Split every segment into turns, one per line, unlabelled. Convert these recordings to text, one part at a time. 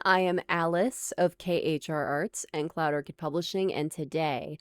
I am Alice of KHR Arts and Cloud Orchid Publishing, and today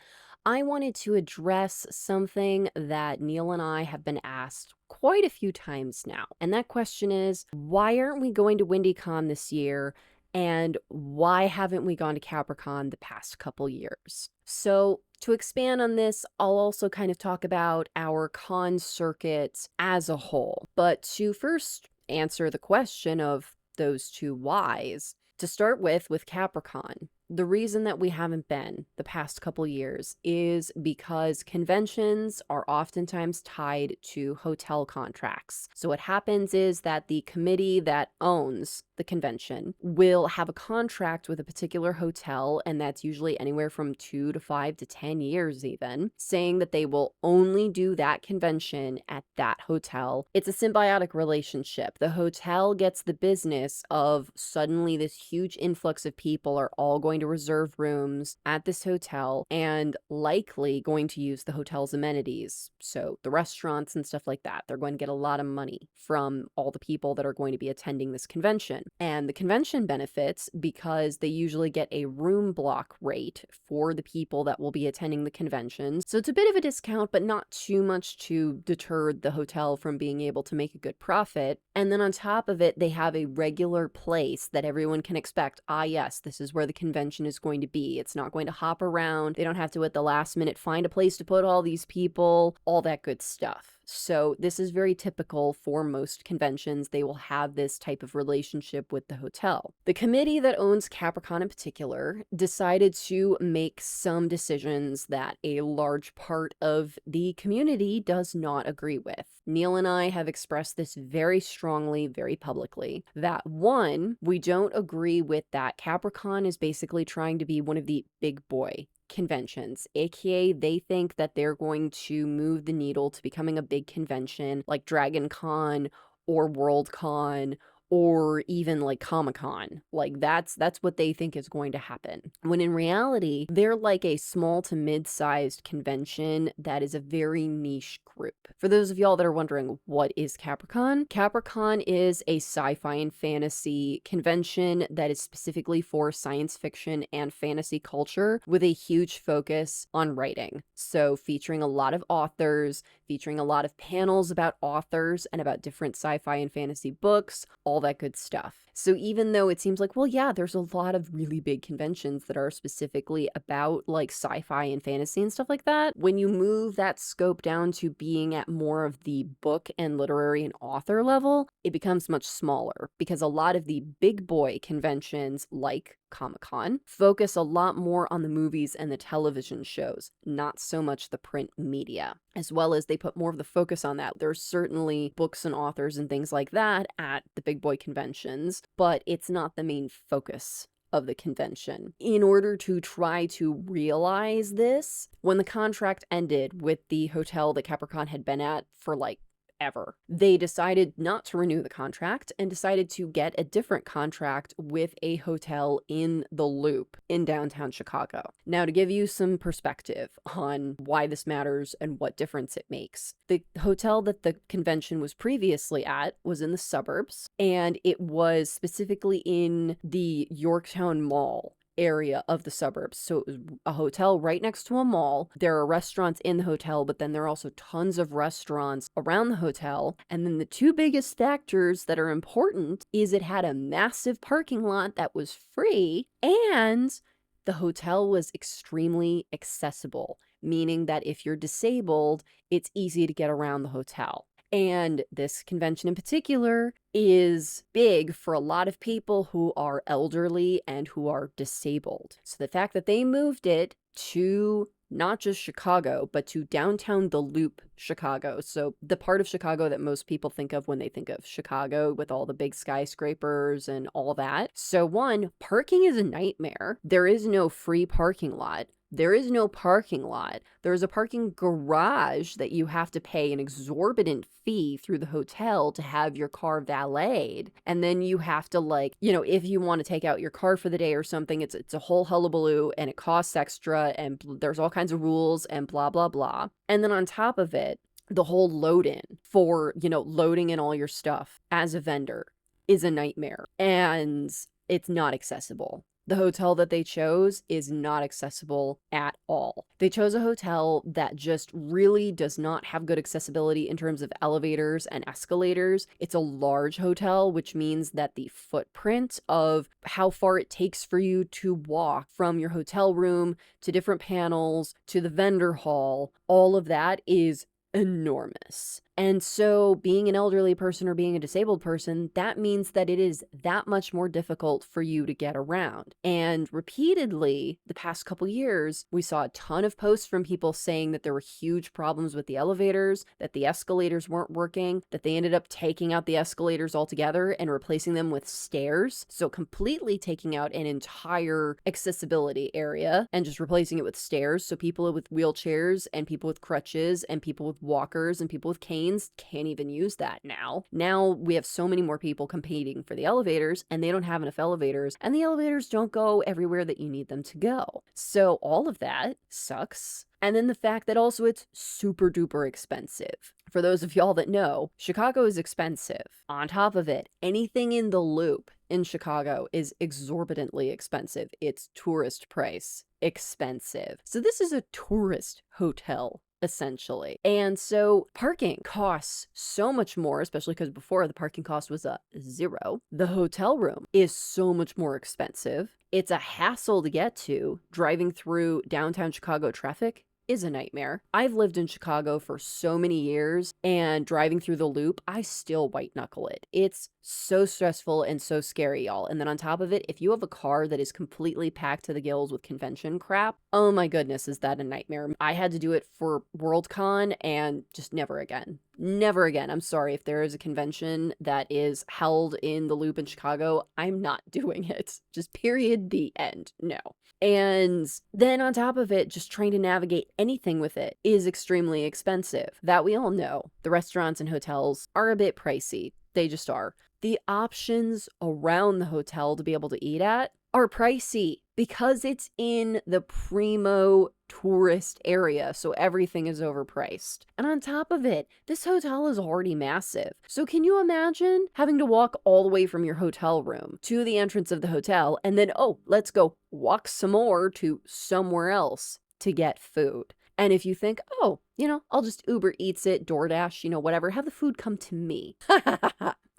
I wanted to address something that Neal and I have been asked quite a few times now. And that question is, why aren't we going to WindyCon this year? And why haven't we gone to CapriCon the past couple years? So to expand on this, I'll also kind of talk about our con circuit as a whole. But to first answer the question of those two whys, to start with CapriCon, the reason that we haven't been the past couple years is because conventions are oftentimes tied to hotel contracts. So what happens is that the committee that owns the convention will have a contract with a particular hotel, and that's usually anywhere from 2 to 5 to 10 years even, saying that they will only do that convention at that hotel. It's a symbiotic relationship. The hotel gets the business of suddenly this huge influx of people are all going to reserve rooms at this hotel and likely going to use the hotel's amenities. So the restaurants and stuff like that, they're going to get a lot of money from all the people that are going to be attending this convention. And the convention benefits because they usually get a room block rate for the people that will be attending the convention. So it's a bit of a discount, but not too much to deter the hotel from being able to make a good profit. And then on top of it, they have a regular place that everyone can expect. Ah, yes, this is where the convention is going to be. It's not going to hop around. They don't have to, at the last minute, find a place to put all these people, all that good stuff. So this is very typical for most conventions. They will have this type of relationship with the hotel. The committee that owns CapriCon in particular decided to make some decisions that a large part of the community does not agree with. Neal and I have expressed this very strongly, very publicly, that one, we don't agree with that CapriCon is basically trying to be one of the big boy conventions, aka they think that they're going to move the needle to becoming a big convention like Dragon Con or Worldcon or even like Comic-Con. Like that's what they think is going to happen. When in reality, they're like a small to mid-sized convention that is a very niche group. For those of y'all that are wondering, what is CapriCon? CapriCon is a sci-fi and fantasy convention that is specifically for science fiction and fantasy culture with a huge focus on writing. So featuring a lot of authors, featuring a lot of panels about authors and about different sci-fi and fantasy books, all that good stuff. So even though it seems like, well, yeah, there's a lot of really big conventions that are specifically about like sci-fi and fantasy and stuff like that, when you move that scope down to being at more of the book and literary and author level, it becomes much smaller because a lot of the big boy conventions like Comic-Con focus a lot more on the movies and the television shows, not so much the print media, as well as they put more of the focus on that. There's certainly books and authors and things like that at the big boy conventions, but it's not the main focus of the convention. In order to try to realize this, when the contract ended with the hotel that CapriCon had been at for like ever, they decided not to renew the contract and decided to get a different contract with a hotel in the Loop in downtown Chicago. Now, to give you some perspective on why this matters and what difference it makes, the hotel that the convention was previously at was in the suburbs, and it was specifically in the Yorktown Mall area of the suburbs. So it was a hotel right next to a mall. There are restaurants in the hotel, but then there are also tons of restaurants around the hotel. And then the two biggest factors that are important is it had a massive parking lot that was free, and the hotel was extremely accessible, meaning that if you're disabled, it's easy to get around the hotel. And this convention in particular is big for a lot of people who are elderly and who are disabled. So the fact that they moved it to not just Chicago, but to downtown the Loop, Chicago. So the part of Chicago that most people think of when they think of Chicago with all the big skyscrapers and all that. So one, parking is a nightmare. There is no free parking lot. There is no parking lot. There's a parking garage that you have to pay an exorbitant fee through the hotel to have your car valeted. And then you have to, like, you know, if you want to take out your car for the day or something, it's a whole hullabaloo and it costs extra and there's all kinds of rules and blah, blah, blah. And then on top of it, the whole load in for, you know, loading in all your stuff as a vendor is a nightmare, and it's not accessible. The hotel that they chose is not accessible at all. They chose a hotel that just really does not have good accessibility in terms of elevators and escalators. It's a large hotel, which means that the footprint of how far it takes for you to walk from your hotel room to different panels to the vendor hall, all of that is enormous. And so being an elderly person or being a disabled person, that means that it is that much more difficult for you to get around. And repeatedly, the past couple years, we saw a ton of posts from people saying that there were huge problems with the elevators, that the escalators weren't working, that they ended up taking out the escalators altogether and replacing them with stairs. So completely taking out an entire accessibility area and just replacing it with stairs. So people with wheelchairs and people with crutches and people with walkers and people with canes can't even use that now. Now we have so many more people competing for the elevators, and they don't have enough elevators, and the elevators don't go everywhere that you need them to go. So all of that sucks. And then the fact that also it's super duper expensive. For those of y'all that know, Chicago is expensive. On top of it, anything in the loop in Chicago is exorbitantly expensive. It's tourist price expensive. So this is a tourist hotel, essentially. And so parking costs so much more, especially because before the parking cost was a $0. The hotel room is so much more expensive. It's a hassle to get to. Driving through downtown Chicago traffic is a nightmare. I've lived in Chicago for so many years, and driving through the loop, I still white knuckle it. It's so stressful and so scary, y'all. And then on top of it, if you have a car that is completely packed to the gills with convention crap, oh my goodness, is that a nightmare. I had to do it for WorldCon and just never again. Never again. I'm sorry, if there is a convention that is held in the loop in Chicago, I'm not doing it. Just period, the end. No. And then on top of it, just trying to navigate anything with it is extremely expensive. That we all know. The restaurants and hotels are a bit pricey. They just are. The options around the hotel to be able to eat at are pricey because it's in the primo tourist area, so everything is overpriced. And on top of it, this hotel is already massive. So can you imagine having to walk all the way from your hotel room to the entrance of the hotel and then, oh, let's go walk some more to somewhere else to get food? And if you think, oh, I'll just Uber Eats it, DoorDash, whatever, have the food come to me.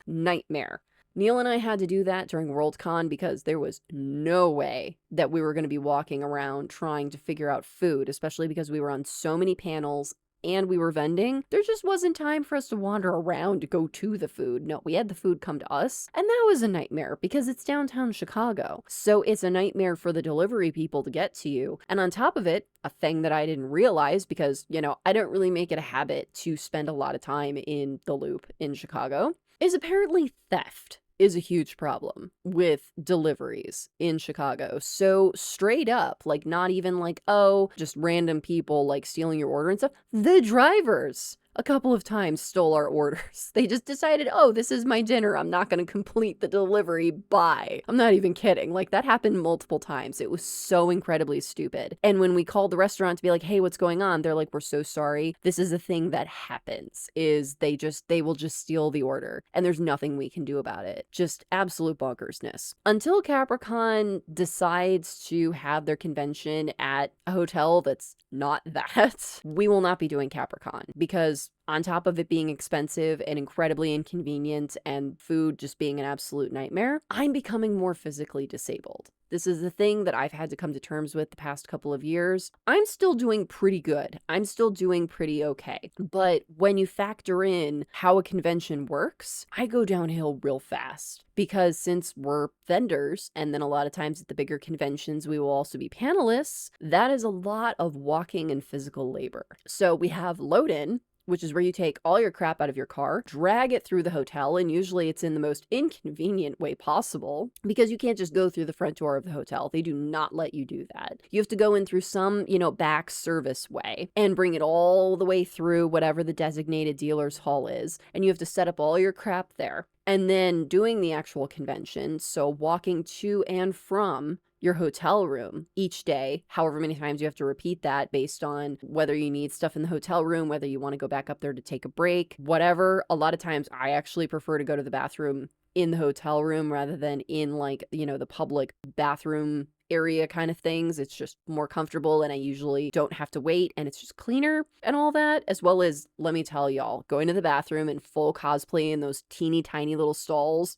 Nightmare. Neal and I had to do that during WorldCon because there was no way that we were going to be walking around trying to figure out food, especially because we were on so many panels and we were vending. There just wasn't time for us to wander around to go to the food. No, we had the food come to us, and that was a nightmare because it's downtown Chicago. So it's a nightmare for the delivery people to get to you. And on top of it, a thing that I didn't realize because, I don't really make it a habit to spend a lot of time in the loop in Chicago, is apparently theft is a huge problem with deliveries in Chicago. So straight up, like not even like, oh, just random people like stealing your order and stuff. The drivers a couple of times stole our orders. They just decided, oh, this is my dinner. I'm not going to complete the delivery. Bye. I'm not even kidding. Like that happened multiple times. It was so incredibly stupid. And when we called the restaurant to be like, hey, what's going on? They're like, we're so sorry. This is a thing that happens is they will just steal the order and there's nothing we can do about it. Just absolute bonkersness. Until CapriCon decides to have their convention at a hotel that's not that, we will not be doing CapriCon because on top of it being expensive and incredibly inconvenient and food just being an absolute nightmare, I'm becoming more physically disabled. This is the thing that I've had to come to terms with the past couple of years. I'm still doing pretty good. I'm still doing pretty okay. But when you factor in how a convention works, I go downhill real fast. Because since we're vendors, and then a lot of times at the bigger conventions, we will also be panelists, that is a lot of walking and physical labor. So we have load-in, which is where you take all your crap out of your car, drag it through the hotel, and usually it's in the most inconvenient way possible because you can't just go through the front door of the hotel. They do not let you do that. You have to go in through some, back service way and bring it all the way through whatever the designated dealer's hall is, and you have to set up all your crap there. And then doing the actual convention, so walking to and from your hotel room each day, however many times you have to repeat that based on whether you need stuff in the hotel room, whether you want to go back up there to take a break, whatever. A lot of times I actually prefer to go to the bathroom in the hotel room rather than in like, the public bathroom area kind of things. It's just more comfortable and I usually don't have to wait and it's just cleaner and all that. As well as, let me tell y'all, going to the bathroom in full cosplay in those teeny tiny little stalls,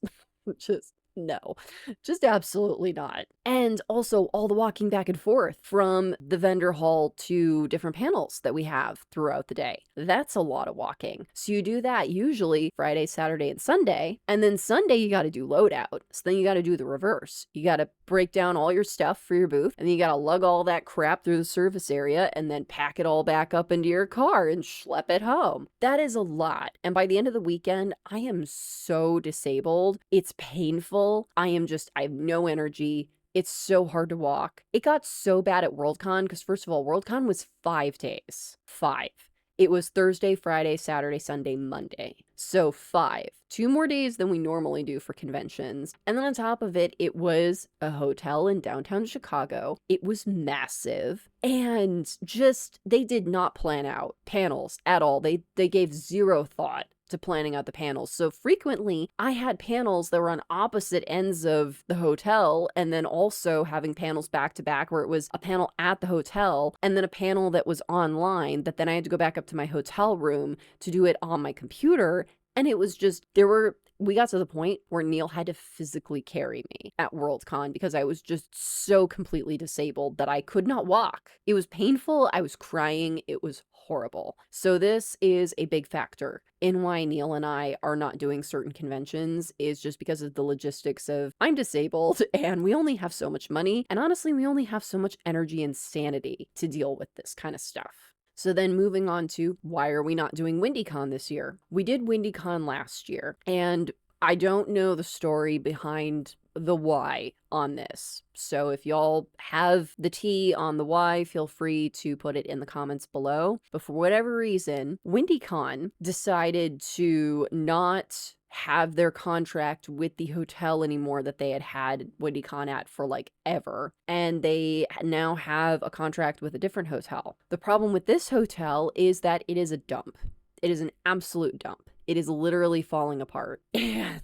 just no, just absolutely not. And also all the walking back and forth from the vendor hall to different panels that we have throughout the day. That's a lot of walking. So you do that usually Friday, Saturday, and Sunday. And then Sunday you got to do loadout. So then you got to do the reverse. You got to break down all your stuff for your booth and then you got to lug all that crap through the service area and then pack it all back up into your car and schlep it home. That is a lot. And by the end of the weekend, I am so disabled. It's painful. I have no energy. It's so hard to walk. It got so bad at Worldcon because, first of all, Worldcon was 5 days. 5. It was Thursday, Friday, Saturday, Sunday, Monday. So 5. 2 more days than we normally do for conventions. And then on top of it, it was a hotel in downtown Chicago. It was massive. And just, they did not plan out panels at all. They gave zero thought to planning out the panels. So frequently I had panels that were on opposite ends of the hotel and then also having panels back to back where it was a panel at the hotel and then a panel that was online that then I had to go back up to my hotel room to do it on my computer. And it was just, we got to the point where Neal had to physically carry me at Worldcon because I was just so completely disabled that I could not walk. It was painful. I was crying. It was horrible. So this is a big factor in why Neal and I are not doing certain conventions is just because of the logistics of I'm disabled and we only have so much money. And honestly, we only have so much energy and sanity to deal with this kind of stuff. So then moving on to why are we not doing WindyCon this year? We did WindyCon last year and I don't know the story behind the why on this. So if y'all have the tea on the why, feel free to put it in the comments below. But for whatever reason, WindyCon decided to not have their contract with the hotel anymore that they had WindyCon at for like ever. And they now have a contract with a different hotel. The problem with this hotel is that it is a dump. It is an absolute dump. It is literally falling apart. And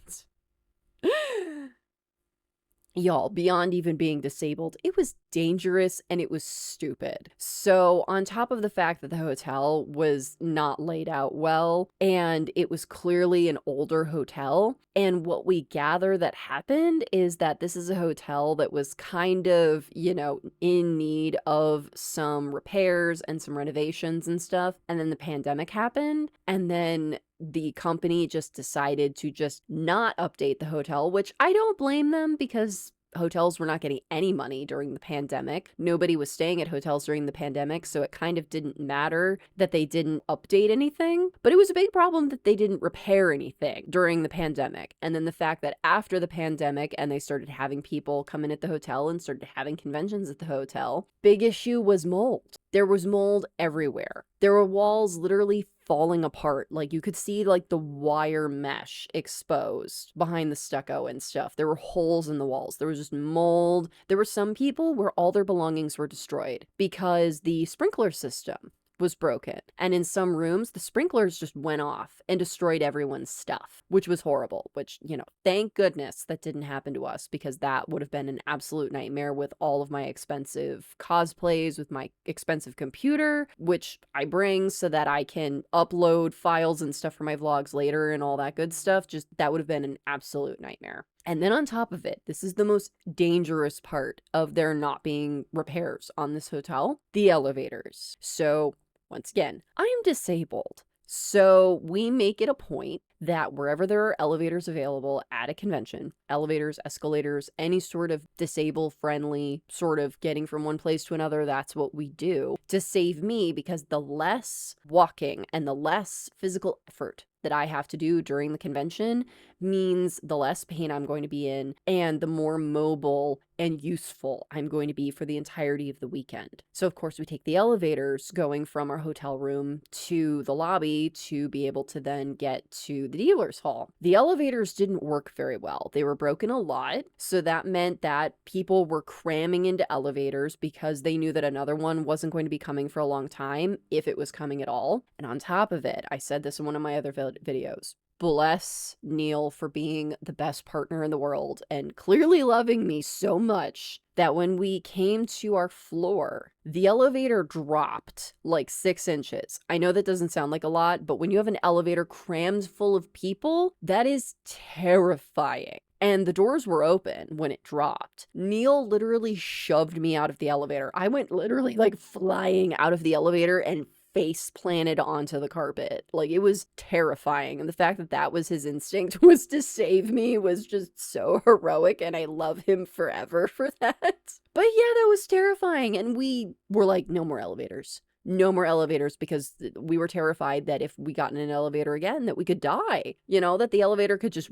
y'all, beyond even being disabled, it was dangerous and it was stupid. So on top of the fact that the hotel was not laid out well and it was clearly an older hotel, and what we gather that happened is that this is a hotel that was kind of, in need of some repairs and some renovations and stuff. And then the pandemic happened and then the company just decided to just not update the hotel, which I don't blame them because hotels were not getting any money during the pandemic. Nobody was staying at hotels during the pandemic, so it kind of didn't matter that they didn't update anything. But it was a big problem that they didn't repair anything during the pandemic. And then the fact that after the pandemic and they started having people come in at the hotel and started having conventions at the hotel, big issue was mold. There was mold everywhere. There were walls literally falling apart. Like you could see like the wire mesh exposed behind the stucco and stuff. There were holes in the walls. There was just mold. There were some people where all their belongings were destroyed because the sprinkler system was broken. And in some rooms, the sprinklers just went off and destroyed everyone's stuff, which was horrible, which, thank goodness that didn't happen to us because that would have been an absolute nightmare with all of my expensive cosplays, with my expensive computer, which I bring so that I can upload files and stuff for my vlogs later and all that good stuff. Just that would have been an absolute nightmare. And then on top of it, this is the most dangerous part of there not being repairs on this hotel, the elevators. So once again, I am disabled. So we make it a point that wherever there are elevators available at a convention, elevators, escalators, any sort of disable-friendly sort of getting from one place to another, that's what we do to save me, because the less walking and the less physical effort that I have to do during the convention means the less pain I'm going to be in and the more mobile and useful I'm going to be for the entirety of the weekend. So of course we take the elevators going from our hotel room to the lobby to be able to then get to the dealer's hall. The elevators didn't work very well. They were broken a lot. So that meant that people were cramming into elevators because they knew that another one wasn't going to be coming for a long time, if it was coming at all. And on top of it, I said this in one of my other videos, bless Neal for being the best partner in the world and clearly loving me so much that when we came to our floor, the elevator dropped like 6 inches. I know that doesn't sound like a lot, but when you have an elevator crammed full of people, that is terrifying. And the doors were open when it dropped. Neal literally shoved me out of the elevator. I went literally like flying out of the elevator and face planted onto the carpet. Like, it was terrifying. And the fact that that was his instinct was to save me was just so heroic, and I love him forever for that. But yeah, that was terrifying. And we were like, no more elevators. No more elevators, because we were terrified that if we got in an elevator again, that we could die. You know, that the elevator could just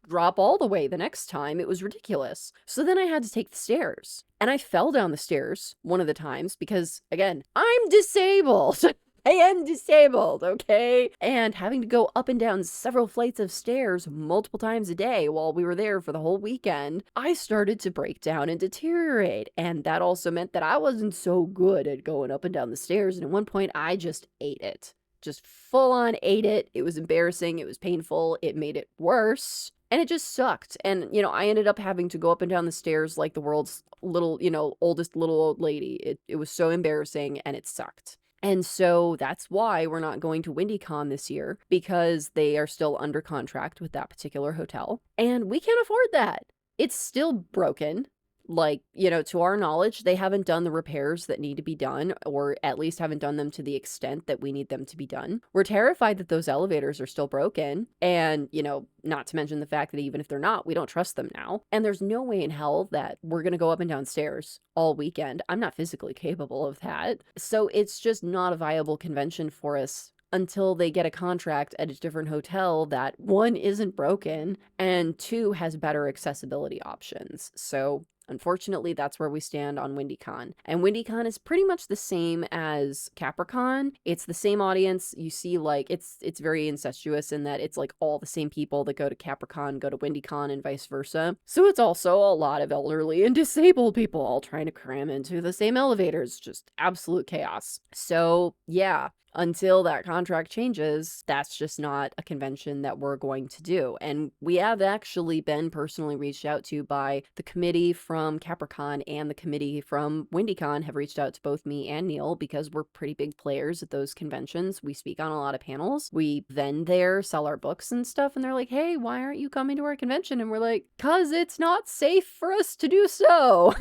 drop all the way the next time. It was ridiculous. So then I had to take the stairs. And I fell down the stairs one of the times because, again, I'm disabled. I am disabled, okay? And having to go up and down several flights of stairs multiple times a day while we were there for the whole weekend, I started to break down and deteriorate. And that also meant that I wasn't so good at going up and down the stairs. And at one point, I just ate it. Just full on ate it. It was embarrassing. It was painful. It made it worse. And it just sucked. And, you know, I ended up having to go up and down the stairs like the world's little, you know, oldest little old lady. It was so embarrassing, and it sucked. And so that's why we're not going to WindyCon this year, because they are still under contract with that particular hotel. And we can't afford that. It's still broken. Like, you know, to our knowledge, they haven't done the repairs that need to be done, or at least haven't done them to the extent that we need them to be done. We're terrified that those elevators are still broken. And, you know, not to mention the fact that even if they're not, we don't trust them now. And there's no way in hell that we're going to go up and down stairs all weekend. I'm not physically capable of that. So it's just not a viable convention for us until they get a contract at a different hotel that, one, isn't broken, and two, has better accessibility options. So unfortunately, that's where we stand on WindyCon. And WindyCon is pretty much the same as CapriCon. It's the same audience. You see, like, it's very incestuous in that it's like all the same people that go to CapriCon go to WindyCon and vice versa. So it's also a lot of elderly and disabled people all trying to cram into the same elevators. Just absolute chaos. So yeah, until that contract changes, that's just not a convention that we're going to do. And we have actually been personally reached out to by the committee from CapriCon, and the committee from WindyCon have reached out to both me and Neal because we're pretty big players at those conventions. We speak on a lot of panels. We then there sell our books and stuff, and they're like, hey, why aren't you coming to our convention? And we're like, 'cause it's not safe for us to do so.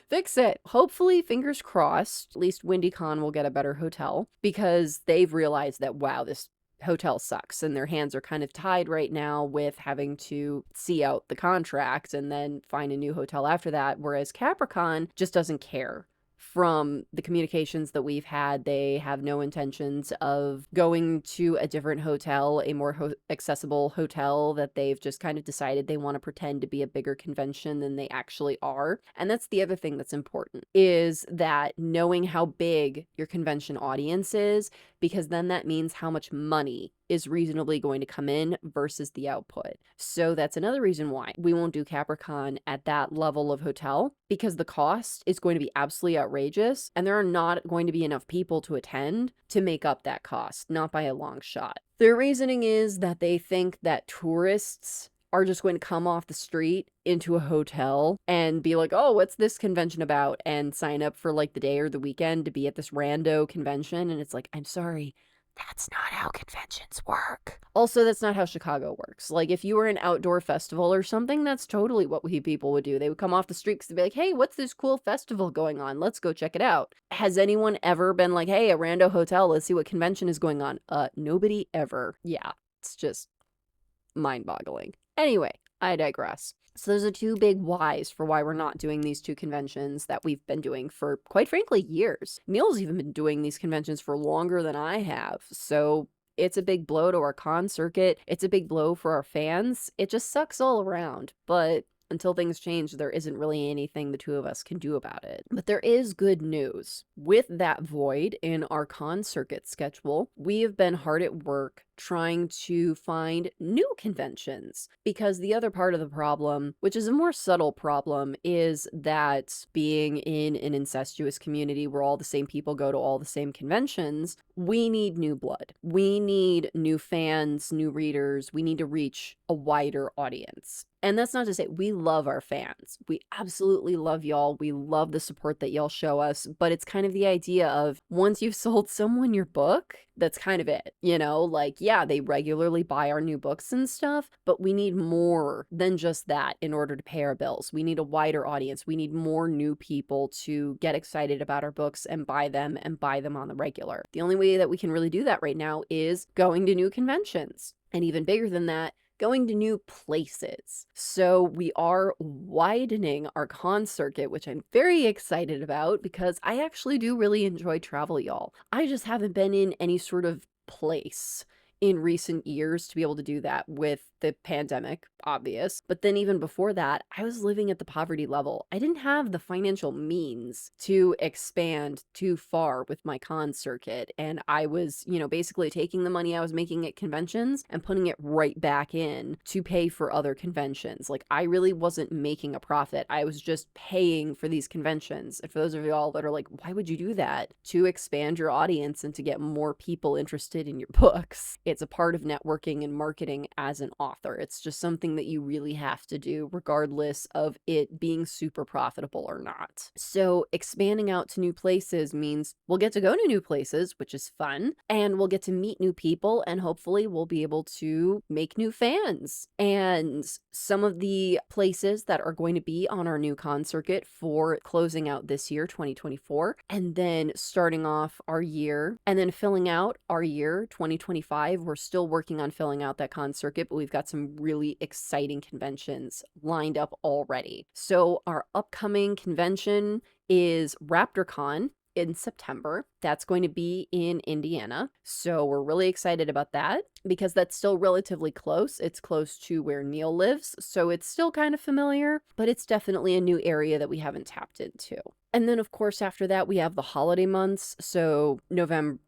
Fix it. Hopefully, fingers crossed, at least WindyCon will get a better hotel, because they've realized that, wow, this hotel sucks, and their hands are kind of tied right now with having to see out the contract and then find a new hotel after that, whereas CapriCon just doesn't care. From the communications that we've had, they have no intentions of going to a different hotel, a more accessible hotel, that they've just kind of decided they want to pretend to be a bigger convention than they actually are. And that's the other thing that's important, is that knowing how big your convention audience is, because then that means how much money is reasonably going to come in versus the output. So that's another reason why we won't do CapriCon at that level of hotel, because the cost is going to be absolutely outrageous, and there are not going to be enough people to attend to make up that cost, not by a long shot. Their reasoning is that they think that tourists are just going to come off the street into a hotel and be like, oh, what's this convention about? And sign up for like the day or the weekend to be at this rando convention. And it's like, I'm sorry, that's not how conventions work. Also, that's not how Chicago works. Like, if you were an outdoor festival or something, that's totally what people would do. They would come off the street because they'd be like, hey, what's this cool festival going on? Let's go check it out. Has anyone ever been like, hey, a rando hotel, let's see what convention is going on? Nobody ever. Yeah, it's just mind-boggling. Anyway, I digress. So those are two big whys for why we're not doing these two conventions that we've been doing for, quite frankly, years. Neal's even been doing these conventions for longer than I have. So it's a big blow to our con circuit. It's a big blow for our fans. It just sucks all around. But until things change, there isn't really anything the two of us can do about it. But there is good news. With that void in our con circuit schedule, we have been hard at work trying to find new conventions. Because the other part of the problem, which is a more subtle problem, is that being in an incestuous community where all the same people go to all the same conventions, we need new blood. We need new fans, new readers. We need to reach a wider audience. And that's not to say we love our fans. We absolutely love y'all. We love the support that y'all show us. But it's kind of the idea of once you've sold someone your book, that's kind of it. You know, like, yeah, they regularly buy our new books and stuff, but we need more than just that in order to pay our bills. We need a wider audience. We need more new people to get excited about our books and buy them on the regular. The only way that we can really do that right now is going to new conventions. And even bigger than that, going to new places. So we are widening our con circuit, which I'm very excited about because I actually do really enjoy travel, y'all. I just haven't been in any sort of place in recent years to be able to do that with the pandemic, obvious. But then even before that, I was living at the poverty level. I didn't have the financial means to expand too far with my con circuit. And I was, basically taking the money I was making at conventions and putting it right back in to pay for other conventions. Like, I really wasn't making a profit. I was just paying for these conventions. And for those of y'all that are like, why would you do that? To expand your audience and to get more people interested in your books. It's a part of networking and marketing as an author. It's just something that you really have to do regardless of it being super profitable or not. So expanding out to new places means we'll get to go to new places, which is fun, and we'll get to meet new people, and hopefully we'll be able to make new fans. And some of the places that are going to be on our new con circuit for closing out this year, 2024, and then starting off our year, and then filling out our year, 2025. We're still working on filling out that con circuit, but we've got some really exciting conventions lined up already. So our upcoming convention is RaptorCon in September. That's going to be in Indiana. So we're really excited about that because that's still relatively close. It's close to where Neal lives, so it's still kind of familiar, but it's definitely a new area that we haven't tapped into. And then, of course, after that, we have the holiday months. So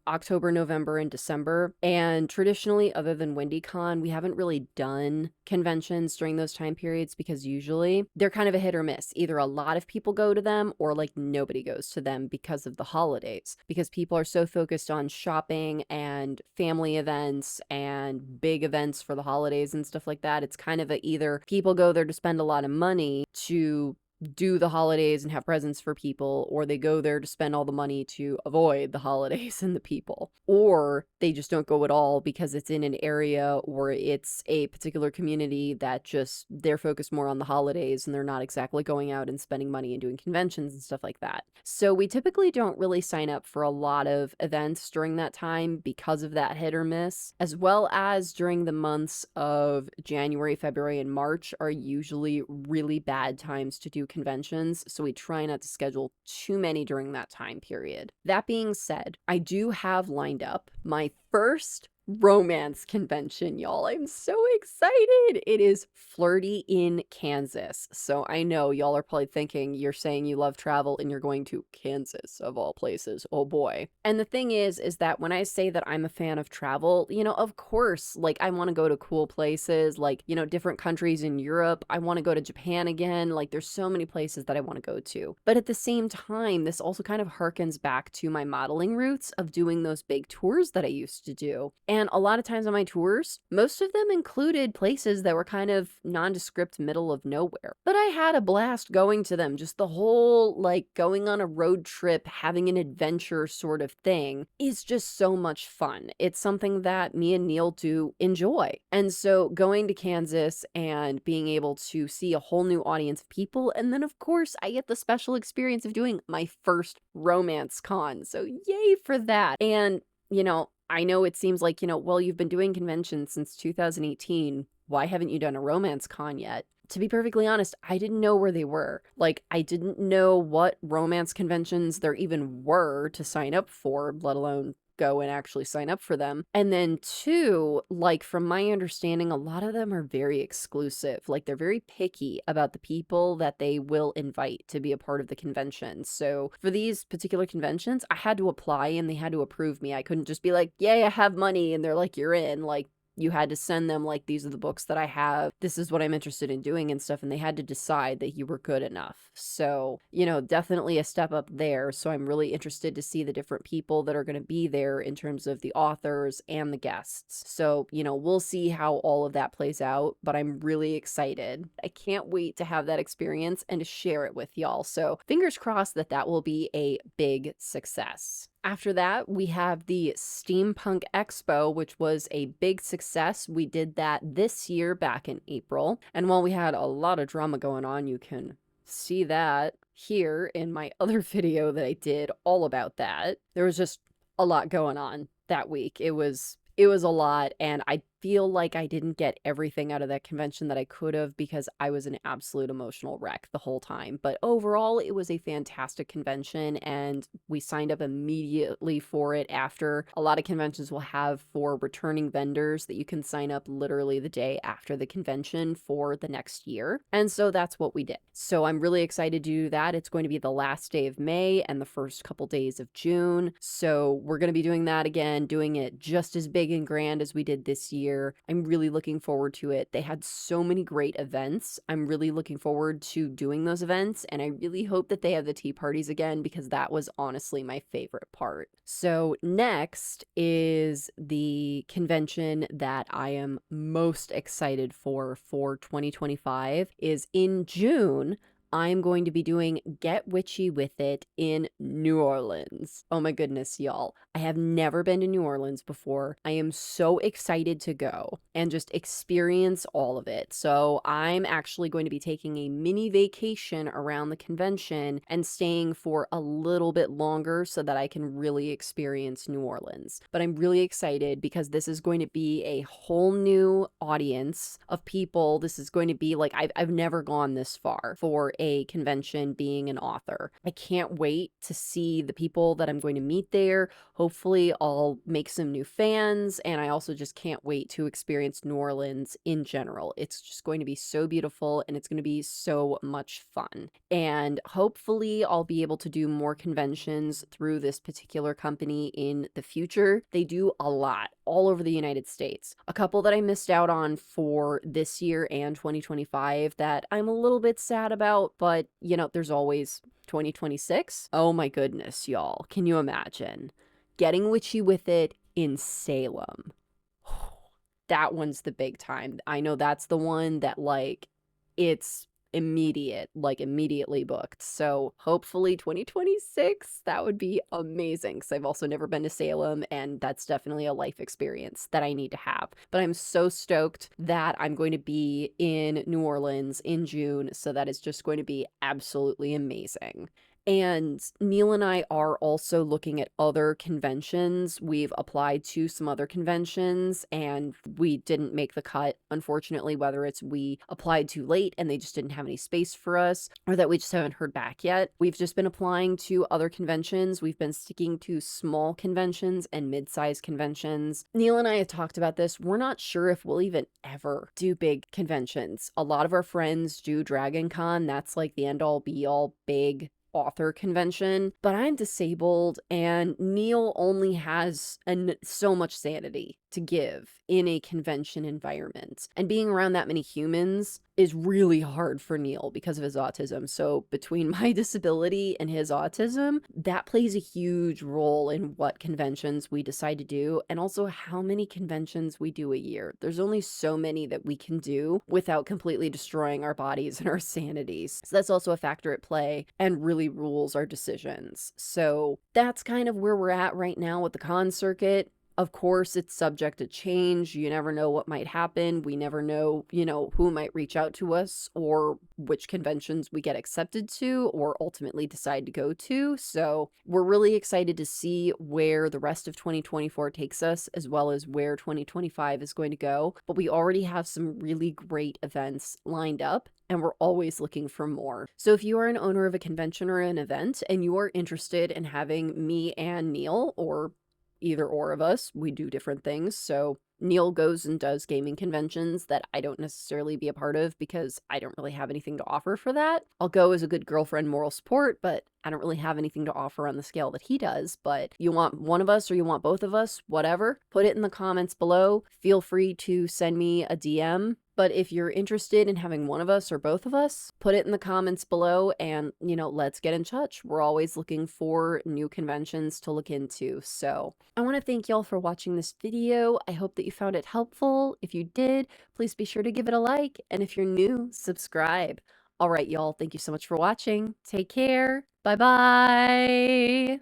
October, November, and December. And traditionally, other than WindyCon, we haven't really done conventions during those time periods because usually they're kind of a hit or miss. Either a lot of people go to them or like nobody goes to them because of the holidays. Because people are so focused on shopping and family events and big events for the holidays and stuff like that. It's kind of either people go there to spend a lot of money to do the holidays and have presents for people, or they go there to spend all the money to avoid the holidays and the people, or they just don't go at all because it's in an area or it's a particular community that just they're focused more on the holidays and they're not exactly going out and spending money and doing conventions and stuff like that. So we typically don't really sign up for a lot of events during that time because of that hit or miss, as well as during the months of January, February, and March are usually really bad times to do conventions, so we try not to schedule too many during that time period. That being said, I do have lined up my first romance convention, y'all. I'm so excited. It is Flirty in Kansas. So I know y'all are probably thinking you're saying you love travel and you're going to Kansas of all places. Oh boy. And the thing is that when I say that I'm a fan of travel, of course, like I want to go to cool places, like, different countries in Europe. I want to go to Japan again. Like there's so many places that I want to go to. But at the same time, this also kind of harkens back to my modeling roots of doing those big tours that I used to do. And a lot of times on my tours, most of them included places that were kind of nondescript middle of nowhere. But I had a blast going to them. Just the whole, like, going on a road trip, having an adventure sort of thing is just so much fun. It's something that me and Neal do enjoy. And so going to Kansas and being able to see a whole new audience of people, and then of course I get the special experience of doing my first romance con. So yay for that. And, I know it seems like, well, you've been doing conventions since 2018. Why haven't you done a romance con yet? To be perfectly honest, I didn't know where they were. Like, I didn't know what romance conventions there even were to sign up for, let alone go and actually sign up for them. And then two, like from my understanding, a lot of them are very exclusive. Like they're very picky about the people that they will invite to be a part of the convention. So for these particular conventions, I had to apply and they had to approve me. I couldn't just be like, yay, I have money, and they're like, you're in. Like, you had to send them, like, these are the books that I have, this is what I'm interested in doing and stuff, and they had to decide that you were good enough. So, you know, definitely a step up there. So I'm really interested to see the different people that are going to be there in terms of the authors and the guests. So, you know, we'll see how all of that plays out, but I'm really excited. I can't wait to have that experience and to share it with y'all. So fingers crossed that that will be a big success. After that, we have the Steampunk Expo, which was a big success. We did that this year back in April. And while we had a lot of drama going on, you can see that here in my other video that I did all about that. There was just a lot going on that week. It was a lot, and I feel like I didn't get everything out of that convention that I could have because I was an absolute emotional wreck the whole time. But overall, it was a fantastic convention, and we signed up immediately for it after. A lot of conventions will have for returning vendors that you can sign up literally the day after the convention for the next year. And so that's what we did. So I'm really excited to do that. It's going to be the last day of May and the first couple days of June. So we're going to be doing that again, doing it just as big and grand as we did this year. I'm really looking forward to it. They had so many great events. I'm really looking forward to doing those events, and I really hope that they have the tea parties again because that was honestly my favorite part. So next is the convention that I am most excited for 2025 is in June. I'm going to be doing Get Witchy with It in New Orleans. Oh my goodness, y'all. I have never been to New Orleans before. I am so excited to go and just experience all of it. So I'm actually going to be taking a mini vacation around the convention and staying for a little bit longer so that I can really experience New Orleans. But I'm really excited because this is going to be a whole new audience of people. This is going to be like, I've never gone this far for a convention being an author. I can't wait to see the people that I'm going to meet there. Hopefully I'll make some new fans, and I also just can't wait to experience New Orleans in general. It's just going to be so beautiful, and it's going to be so much fun. And hopefully I'll be able to do more conventions through this particular company in the future. They do a lot all over the United States. A couple that I missed out on for this year and 2025 that I'm a little bit sad about, but you know, there's always 2026. Oh my goodness, y'all. Can you imagine getting witchy with it in Salem? That one's the big time. I know that's the one that, like, it's immediate, like immediately booked. So hopefully 2026, that would be amazing because I've also never been to Salem, and that's definitely a life experience that I need to have. But I'm so stoked that I'm going to be in New Orleans in June, so that is just going to be absolutely amazing. And Neal and I are also looking at other conventions. We've applied to some other conventions and we didn't make the cut, unfortunately, whether it's we applied too late and they just didn't have any space for us, or that we just haven't heard back yet. We've just been applying to other conventions. We've been sticking to small conventions and mid-sized conventions. Neal and I have talked about this. We're not sure if we'll even ever do big conventions. A lot of our friends do DragonCon. That's like the end-all be-all big author convention, but I'm disabled and Neal only has so much sanity to give in a convention environment. And being around that many humans is really hard for Neal because of his autism. So between my disability and his autism, that plays a huge role in what conventions we decide to do, and also how many conventions we do a year. There's only so many that we can do without completely destroying our bodies and our sanities. So that's also a factor at play and really rules our decisions. So that's kind of where we're at right now with the con circuit. Of course, it's subject to change. You never know what might happen. We never know, you know, who might reach out to us or which conventions we get accepted to or ultimately decide to go to. So we're really excited to see where the rest of 2024 takes us, as well as where 2025 is going to go. But we already have some really great events lined up, and we're always looking for more. So if you are an owner of a convention or an event and you are interested in having me and Neal, or either or of us. We do different things. So Neal goes and does gaming conventions that I don't necessarily be a part of because I don't really have anything to offer for that. I'll go as a good girlfriend moral support, but I don't really have anything to offer on the scale that he does. But you want one of us or you want both of us, whatever, put it in the comments below. Feel free to send me a DM. But if you're interested in having one of us or both of us, put it in the comments below and, let's get in touch. We're always looking for new conventions to look into. So I want to thank y'all for watching this video. I hope that you found it helpful. If you did, please be sure to give it a like. And if you're new, subscribe. All right, y'all. Thank you so much for watching. Take care. Bye-bye.